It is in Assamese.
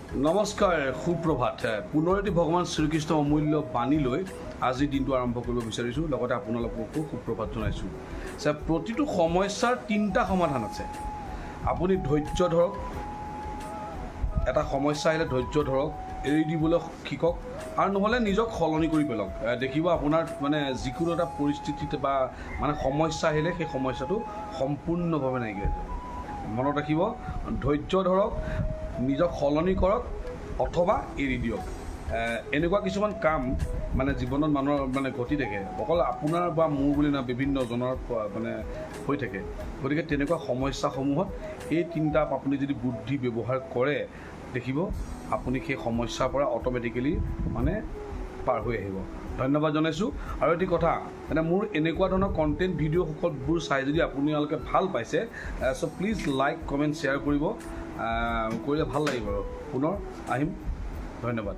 নমস্কাৰ সুপ্ৰভাত পুনৰ এটি ভগৱান শ্ৰীকৃষ্ণ অমূল্য বাণী লৈ আজিৰ দিনটো আৰম্ভ কৰিব বিচাৰিছোঁ লগতে আপোনালোককো সুপ্ৰভাত জনাইছোঁ প্ৰতিটো সমস্যাৰ তিনিটা সমাধান আছে আপুনি ধৈৰ্য ধৰক এটা সমস্যা আহিলে ধৈৰ্য ধৰক এৰি দিবলৈ শিকক আৰু নহ'লে নিজক সলনি কৰি পেলাওক দেখিব আপোনাৰ মানে যিকোনো এটা পৰিস্থিতিত বা মানে সমস্যা আহিলে সেই সমস্যাটো সম্পূৰ্ণভাৱে নাইকিয়া হৈ যাব মনত ৰাখিব ধৈৰ্য ধৰক নিজক সলনি কৰক অথবা এৰি দিয়ক এনেকুৱা কিছুমান কাম মানে জীৱনত মানুহৰ মানে ঘটি থাকে অকল আপোনাৰ বা মোৰ বুলি নহয় বিভিন্নজনৰ মানে হৈ থাকে গতিকে তেনেকুৱা সমস্যাসমূহত এই তিনিটা আপুনি যদি বুদ্ধি ব্যৱহাৰ কৰে দেখিব আপুনি সেই সমস্যাৰ পৰা অট'মেটিকেলি মানে পাৰ হৈ আহিব ধন্যবাদ জনাইছোঁ আৰু এটি কথা মানে মোৰ এনেকুৱা ধৰণৰ কণ্টেণ্ট ভিডিঅ' সকলবোৰ চাই যদি আপোনালোকে ভাল পাইছে চ' প্লিজ লাইক কমেণ্ট শ্বেয়াৰ কৰিব কৰিলে ভাল লাগিব আৰু পুনৰ আহিম ধন্যবাদ